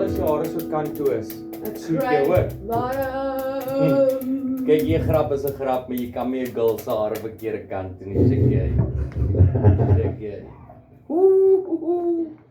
as jou hare so kant toe is. Soek Cry, jou hoor. Waarom? Kyk, jy grap is 'n grap, maar jy kan nie 'n girl se hare verkeerde kant doen nie, check jy. Check jy. Oeh.